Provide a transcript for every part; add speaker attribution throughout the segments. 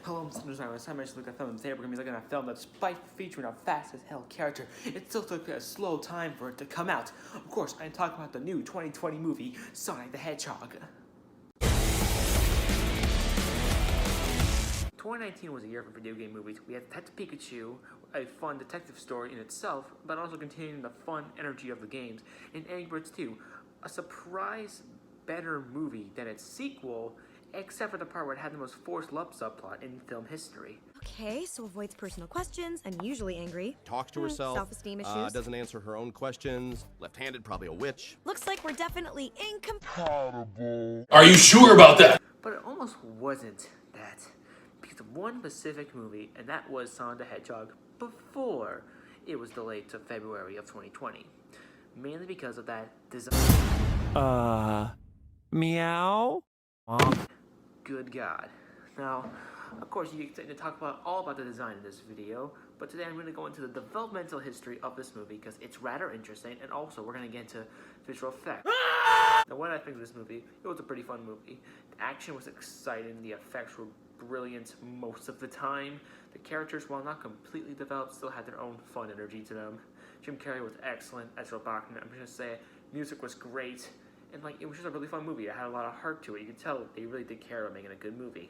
Speaker 1: Hello, listeners. I was mentioned look at film today. We're gonna be looking at a film that, despite featuring a fast as hell character, it still took a slow time for it to come out. Of course, I'm talking about the new 2020 movie, Sonic the Hedgehog. 2019 was a year for video game movies. We had Detective Pikachu, a fun detective story in itself, but also containing the fun energy of the games, and Angry Birds 2, a surprise better movie than its sequel, except for the part where it had the most forced love subplot in film history.
Speaker 2: Okay, so avoids personal questions, unusually angry.
Speaker 3: Talks to herself.
Speaker 2: Self-esteem issues.
Speaker 3: Doesn't answer her own questions. Left-handed, probably a witch.
Speaker 2: Looks like we're definitely incompatible.
Speaker 4: Are you sure about that?
Speaker 1: But it almost wasn't that. Because of one specific movie, and that was Sonic the Hedgehog, before it was delayed to February of 2020. Mainly because of that design.
Speaker 5: Meow?
Speaker 1: Good God. Now, of course, you get to talk all about the design in this video, but today I'm going to go into the developmental history of this movie because it's rather interesting, and also we're going to get into visual effects. Now, when I think of this movie, it was a pretty fun movie. The action was exciting, the effects were brilliant most of the time. The characters, while not completely developed, still had their own fun energy to them. Jim Carrey was excellent as Robotnik. I'm just going to say, music was great. And it was just a really fun movie. It had a lot of heart to it. You could tell they really did care about making a good movie.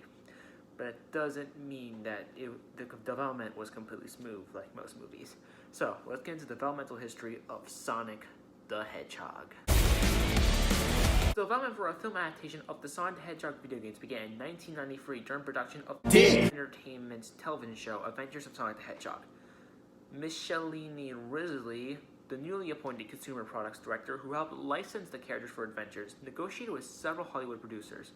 Speaker 1: But it doesn't mean that the development was completely smooth like most movies. So, let's get into the developmental history of Sonic the Hedgehog. The development for a film adaptation of the Sonic the Hedgehog video games began in 1993 during production of the Entertainment's television show Adventures of Sonic the Hedgehog. Micheline Risley, the newly appointed consumer products director who helped license the characters for Adventures, negotiated with several Hollywood producers.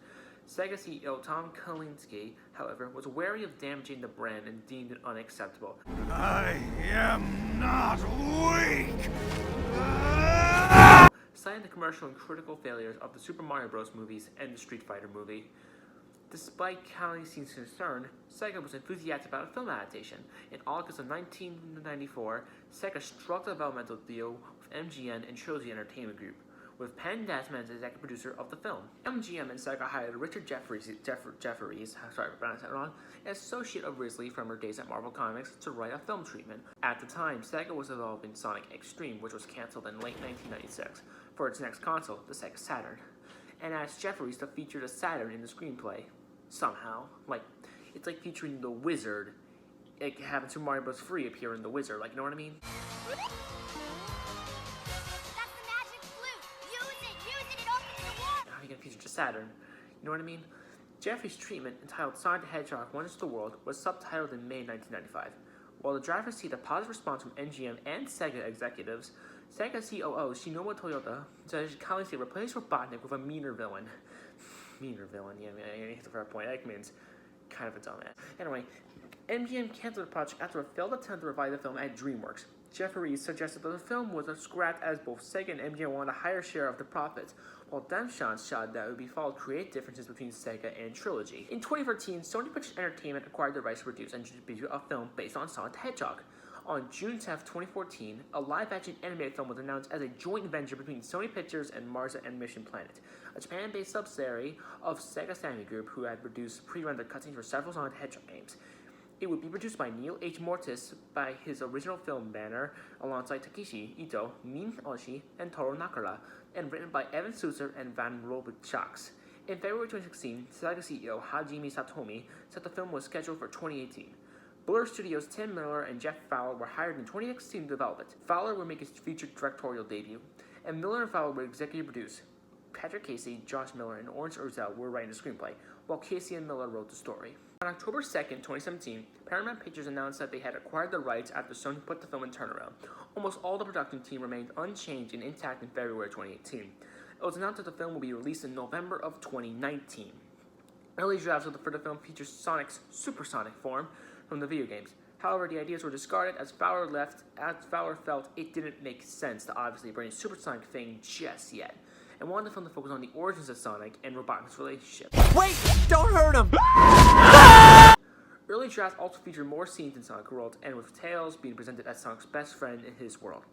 Speaker 1: Sega CEO Tom Kalinske, however, was wary of damaging the brand and deemed it unacceptable.
Speaker 6: I am not weak!
Speaker 1: Citing the commercial and critical failures of the Super Mario Bros. Movies and the Street Fighter movie. Despite Kalinske's concern, Sega was enthusiastic about a film adaptation. In August of 1994, Sega struck a developmental deal with MGM and chose the Entertainment Group, with Penn Desmond as the executive producer of the film. MGM and Sega hired Richard Jefferies, sorry if I pronounced that wrong, an associate of Risley from her days at Marvel Comics, to write a film treatment. At the time, Sega was developing Sonic Extreme, which was canceled in late 1996, for its next console, the Sega Saturn, and asked Jefferies to feature the Saturn in the screenplay. Somehow. It's like featuring the Wizard, having Super Mario Bros. 3 appear in the Wizard, you know what I mean?
Speaker 7: That's the magic flute! Use it, it opens the wall!
Speaker 1: How are you gonna feature the Saturn? You know what I mean? Jeffrey's treatment, entitled Sonic the Hedgehog Wonders of the World, was subtitled in May 1995. While the draft received a positive response from MGM and Sega executives, Sega COO Shinobu Toyota suggested Kalinske replace Robotnik with a meaner villain. Meaner villain, yeah, that's a fair point. Eggman's kind of a dumbass. Anyway, MGM canceled the project after a failed attempt to revive the film at DreamWorks. Jefferies suggested that the film was scrapped as both Sega and MGM wanted a higher share of the profits, while Demshon shot that it would be followed create differences between Sega and Trilogy. In 2013, Sony Pictures Entertainment acquired the rights to produce and distribute a film based on Sonic the Hedgehog. On June 10, 2014, a live-action animated film was announced as a joint venture between Sony Pictures and Mars Animation Planet, a Japan-based subsidiary of Sega Sammy Group, who had produced pre-rendered cutscenes for several Sonic the Hedgehog games. It would be produced by Neil H. Mortis by his original film banner, alongside Takeshi Ito, Min Oshii, and Toru Nakara, and written by Evan Susser and Van Robichax. In February 2016, Sega CEO Hajime Satomi said the film was scheduled for 2018. Blur Studios' Tim Miller and Jeff Fowler were hired in 2016 to develop it. Fowler would make his featured directorial debut, and Miller and Fowler would executive produce. Patrick Casey, Josh Miller, and Orange Urzel were writing the screenplay, while Casey and Miller wrote the story. On October 2nd, 2017, Paramount Pictures announced that they had acquired the rights after Sony put the film in turnaround. Almost all the production team remained unchanged and intact in February 2018. It was announced that the film will be released in November of 2019. Early drafts for the film featured Sonic's supersonic form from the video games. However, the ideas were discarded as Fowler felt it didn't make sense to obviously bring a supersonic thing just yet, and wanted the film to focus on the origins of Sonic and Robotnik's relationship.
Speaker 5: Wait! Don't hurt him!
Speaker 1: Early drafts also featured more scenes in Sonic World, and with Tails being presented as Sonic's best friend in his world.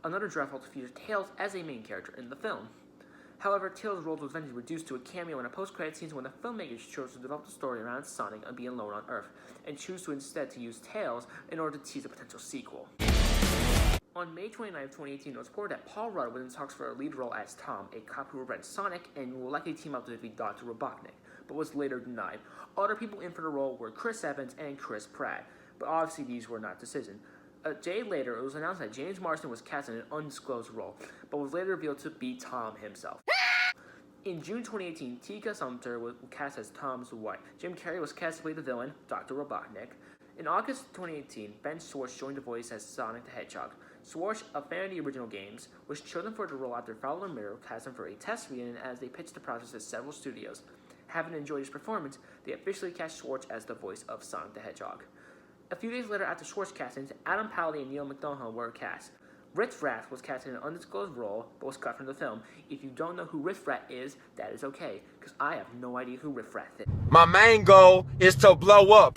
Speaker 1: Another draft also featured Tails as a main character in the film. However, Tails' role was eventually reduced to a cameo in a post-credit scene when the filmmakers chose to develop the story around Sonic and being alone on Earth, and choose to instead to use Tails in order to tease a potential sequel. On May 29, 2018, it was reported that Paul Rudd was in talks for a lead role as Tom, a cop who revenge Sonic and will likely team up to defeat Dr. Robotnik, but was later denied. Other people in for the role were Chris Evans and Chris Pratt, but obviously these were not decisions. A day later, it was announced that James Marsden was cast in an undisclosed role, but was later revealed to be Tom himself. In June 2018, Tika Sumpter was cast as Tom's wife. Jim Carrey was cast to play the villain, Dr. Robotnik. In August 2018, Ben Schwartz joined the voice as Sonic the Hedgehog. Schwartz, a fan of the original games, was chosen for the role after Fowler and Miro cast him for a test reading as they pitched the process to several studios. Having enjoyed his performance, they officially cast Schwartz as the voice of Sonic the Hedgehog. A few days later after Schwartz castings, Adam Pally and Neil McDonough were cast. Riff Raff was cast in an undisclosed role, but was cut from the film. If you don't know who Riff Raff is, that is okay, because I have no idea who Riff Raff is.
Speaker 5: My main goal is to blow up.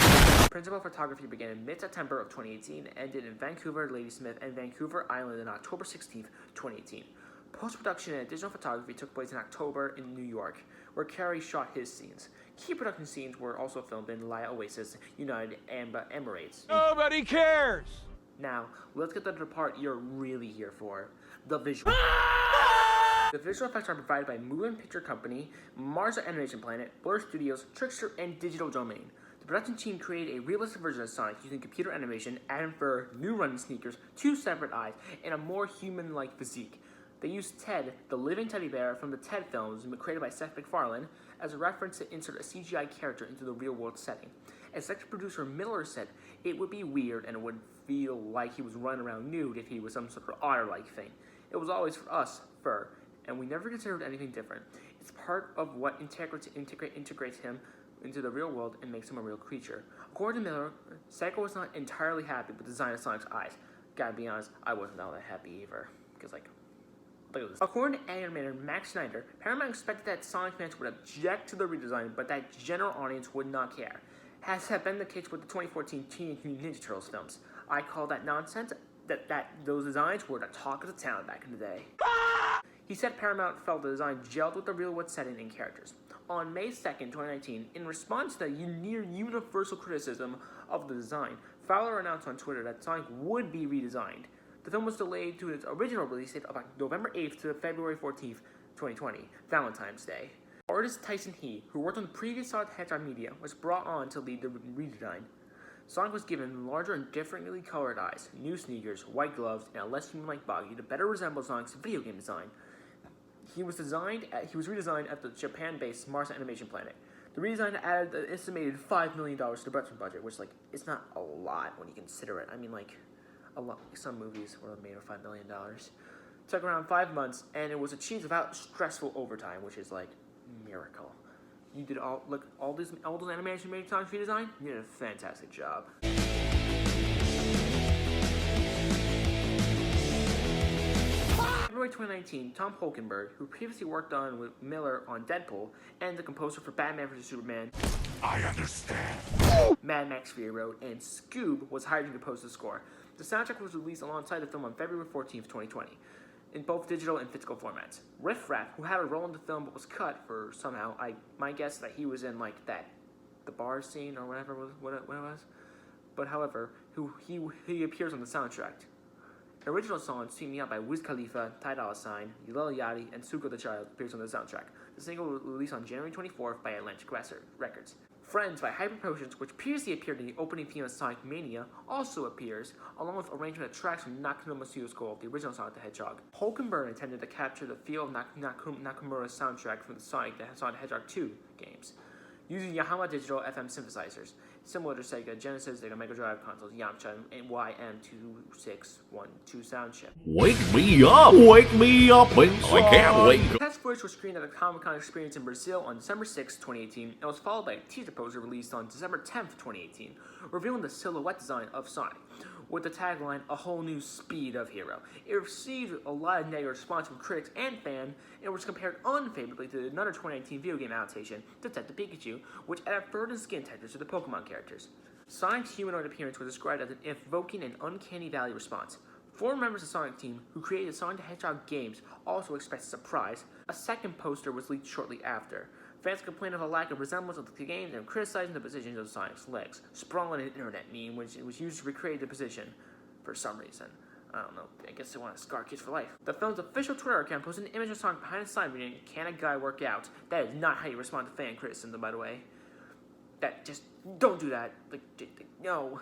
Speaker 1: Principal photography began in mid-September of 2018 and ended in Vancouver, Ladysmith, and Vancouver Island on October 16, 2018. Post-production and additional photography took place in October in New York, where Carrey shot his scenes. Key production scenes were also filmed in Laya Oasis, United Arab Emirates.
Speaker 5: Nobody cares.
Speaker 1: Now, let's get to the part you're really here for, the visual. The visual effects are provided by Moving Picture Company, Mars Animation Planet, Blur Studios, Trickster, and Digital Domain. The production team created a realistic version of Sonic using computer animation, adding fur, new running sneakers, 2 separate eyes, and a more human-like physique. They used Ted, the living teddy bear from the Ted films created by Seth MacFarlane, as a reference to insert a CGI character into the real-world setting. Executive producer Miller said it would be weird and it would feel like he was running around nude if he was some sort of otter-like thing. It was always for us, fur, and we never considered anything different. It's part of what integrates him into the real world and makes him a real creature. According to Miller, Sega was not entirely happy with the design of Sonic's eyes. Gotta be honest, I wasn't all that happy either. Because, look at this. According to animator Max Snyder, Paramount expected that Sonic fans would object to the redesign, but that general audience would not care. Has had been the case with the 2014 Teenage Mutant Ninja Turtles films. I call that nonsense. That those designs were the talk of the town back in the day. He said Paramount felt the design gelled with the real-world setting and characters. On May 2nd, 2019, in response to the near universal criticism of the design, Fowler announced on Twitter that Sonic would be redesigned. The film was delayed to its original release date of November 8th to February 14th, 2020, Valentine's Day. Artist Tyson He, who worked on the previous Sonic the Hedgehog media, was brought on to lead the redesign. Sonic was given larger and differently colored eyes, new sneakers, white gloves, and a less human-like body to better resemble Sonic's video game design. He was redesigned at the Japan-based Mars Animation Planet. The redesign added an estimated $5 million to the production budget, which, it's not a lot when you consider it. I mean, a lot. Some movies were made of $5 million. It took around 5 months, and it was achieved without stressful overtime, which is miracle. You did all those animation made Sonic redesign. You did a fantastic job. February 2019, Tom Holkenberg, who previously worked on with Miller on Deadpool and the composer for Batman vs Superman,
Speaker 6: I understand.
Speaker 1: Mad Max Fury Road, and Scoob, was hired to compose the score. The soundtrack was released alongside the film on February 14th, 2020, in both digital and physical formats. Riff Raff, who had a role in the film but was cut for somehow, my guess that he was in the bar scene or whatever what it was. But however, he appears on the soundtrack. The original song, "Sweep Me Up" by Wiz Khalifa, Ty Dolla $ign, Lil Yachty, and Suko the Child appears on the soundtrack. The single was released on January 24th by Atlantic Records. Friends by Hyper Potions, which previously appeared in the opening theme of Sonic Mania, also appears, along with arrangement of tracks from Nakamura's score of the original Sonic the Hedgehog. Holkenberg intended to capture the feel of Nakamura's soundtrack from the Sonic the Hedgehog 2 games, using Yamaha Digital FM synthesizers, similar to Sega Genesis, Sega Mega Drive consoles, Yamcha, and YM2612 sound chip.
Speaker 4: Wake me up inside. I can't wait.
Speaker 1: The test footage was screened at the Comic-Con Experience in Brazil on December 6, 2018, and was followed by a teaser poster released on December 10th, 2018, revealing the silhouette design of Sonic, with the tagline, "A whole new speed of hero." It received a lot of negative response from critics and fans, and was compared unfavorably to another 2019 video game adaptation, Detective Pikachu, which added further skin textures to the Pokemon characters. Sonic's humanoid appearance was described as evoking an uncanny valley response. Four members of the Sonic team who created Sonic the Hedgehog games also expect a surprise. A second poster was leaked shortly after. Fans complained of a lack of resemblance of the games and criticizing the positions of Sonic's legs, sprawling an internet meme which was used to recreate the position for some reason. I don't know, I guess they want to scar kids for life. The film's official Twitter account posted an image of Sonic behind the sign reading, "Can a guy work out?" That is not how you respond to fan criticism, by the way. Don't do that. No.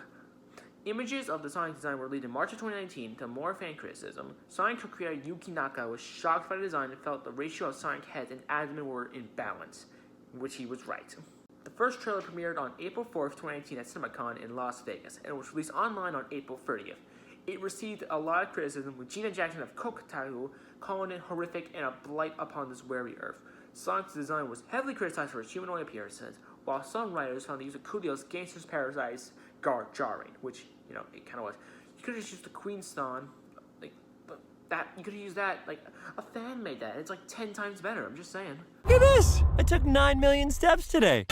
Speaker 1: Images of the Sonic design were leaked in March of 2019 to more fan criticism. Sonic co-creator Yuki Naka was shocked by the design and felt the ratio of Sonic heads and abdomen were in balance, which he was right. The first trailer premiered on April 4th, 2019 at CinemaCon in Las Vegas, and was released online on April 30th. It received a lot of criticism, with Gina Jackson of Kotaku calling it horrific and a blight upon this weary earth. Sonic's design was heavily criticized for its humanoid appearances, while some writers found the use of Coolio's Gangster's Paradise jarring, which, it kind of was. You could have just used the Queen's Song, you could have used that, a fan made that. It's 10 times better, I'm just saying.
Speaker 8: Look at this! I took 9 million steps today.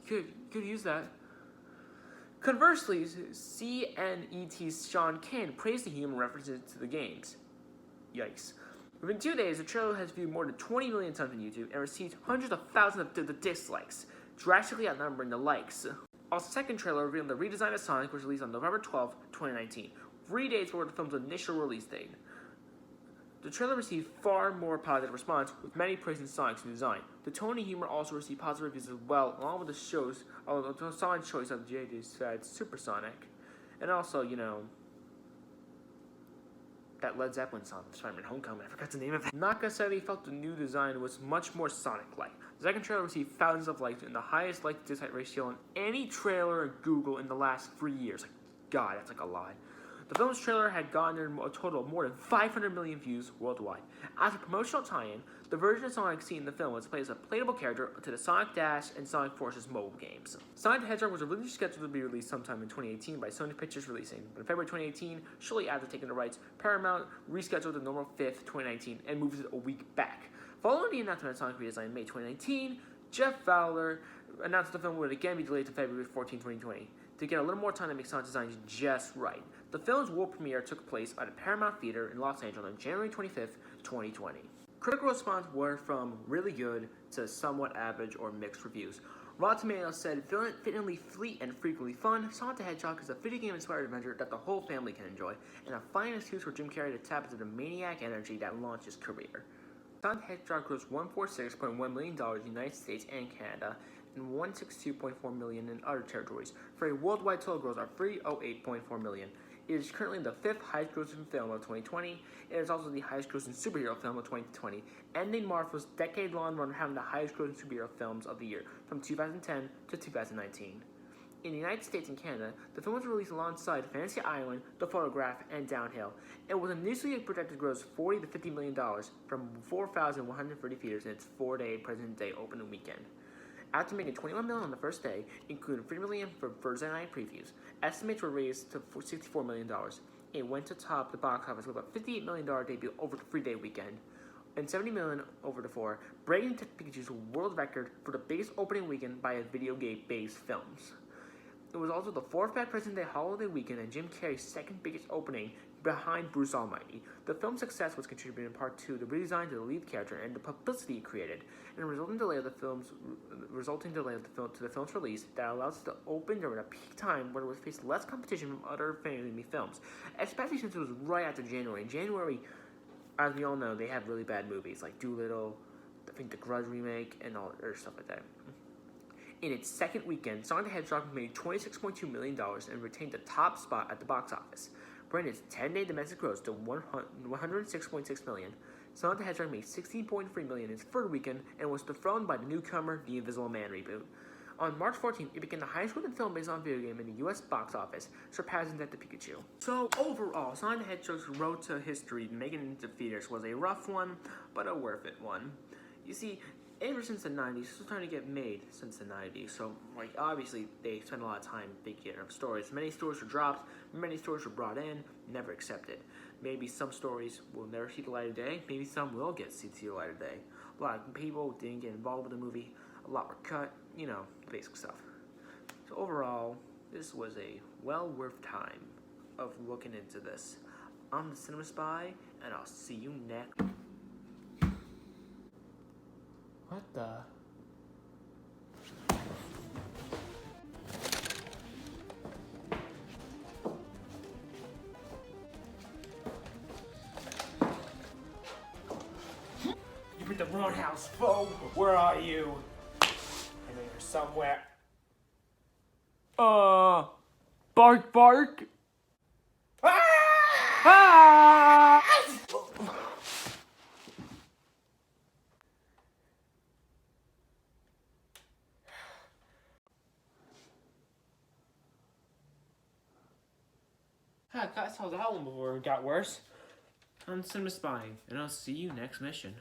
Speaker 1: You could use that. Conversely, CNET's Sean Ken praised the human references to the games. Yikes. Within 2 days, the trailer has viewed more than 20 million times on YouTube and received hundreds of thousands of the dislikes, drastically outnumbering the likes. A second trailer revealing the redesign of Sonic was released on November 12, 2019, 3 days before the film's initial release date. The trailer received far more positive response, with many praising Sonic's new design. The tone and humor also received positive reviews as well, along with the Sonic's choice of JJ's fad Supersonic, and also, that Led Zeppelin song, Spider-Man Homecoming, I forgot the name of it. Naka said he felt the new design was much more Sonic-like. The second trailer received thousands of likes and the highest like-to-dislike ratio on any trailer in Google in the last 3 years. God, that's a lot. The film's trailer had gotten a total of more than 500 million views worldwide. As a promotional tie-in, the version of Sonic seen in the film was played as a playable character to the Sonic Dash and Sonic Forces mobile games. Sonic the Hedgehog was originally scheduled to be released sometime in 2018 by Sony Pictures Releasing, but in February 2018, shortly after taking the rights, Paramount rescheduled the November 5th, 2019, and moved it a week back. Following the announcement of Sonic redesign in May 2019, Jeff Fowler announced the film would again be delayed to February 14, 2020, to get a little more time to make Sonic designs just right. The film's world premiere took place at a Paramount Theater in Los Angeles on January 25th, 2020. Critical response were from really good to somewhat average or mixed reviews. Rotten Tomatoes said, fittingly fleet and frequently fun, Sonic the Hedgehog is a video game-inspired adventure that the whole family can enjoy, and a fine excuse for Jim Carrey to tap into the maniac energy that launched his career. Sonic the Hedgehog grossed $146.1 million in the United States and Canada, and $162.4 million in other territories, for a worldwide total gross of $308.4 million. It is currently the 5th highest grossing film of 2020. It is also the highest grossing superhero film of 2020, ending Marvel's decade-long run having the highest grossing superhero films of the year, from 2010 to 2019. In the United States and Canada, the film was released alongside Fantasy Island, The Photograph, and Downhill. It was initially projected to gross $40 to $50 million from 4,130 theaters in its 4-day President's Day opening weekend. After making $21 million on the first day, including $3 million for Thursday night previews, estimates were raised to $64 million. It went to top the box office with a $58 million debut over the 3-day weekend, and $70 million over the 4, breaking Pikachu's world record for the biggest opening weekend by a video game-based films. It was also the 4th best President's Day holiday weekend and Jim Carrey's second biggest opening behind Bruce Almighty. The film's success was contributed in part to the redesign of the lead character and the publicity it created, and the resulting delay of the film's release that allows it to open during a peak time when it was faced less competition from other family films, especially since it was right after January. In January, as we all know, they have really bad movies like Dolittle, I think the Grudge remake, and all other stuff like that. In its second weekend, Sonic the Hedgehog made $26.2 million and retained the top spot at the box office, bringing its 10-day domestic gross to $106.6 million. Sonic the Hedgehog made $16.3 million in its third weekend and was dethroned by the newcomer The Invisible Man reboot. On March 14th, it became the highest-grossing film based on video game in the U.S. box office, surpassing that of Pikachu. So overall, Sonic the Hedgehog's road to history making it into theaters was a rough one, but a worth it one. You see, ever since the 90s, this was trying to get made since the 90s, so, obviously, they spent a lot of time thinking of stories. Many stories were dropped, many stories were brought in, never accepted. Maybe some stories will never see the light of day, maybe some will see the light of day. A lot of people didn't get involved with the movie, a lot were cut, basic stuff. So overall, this was a well worth time of looking into this. I'm the Cinema Spy, and I'll see you next. What the? You at the roadhouse, foe! Where are you? I know you're somewhere.
Speaker 5: Bark, bark.
Speaker 1: Ah! I saw that one before it got worse. I'm Cinema Spying, and I'll see you next mission.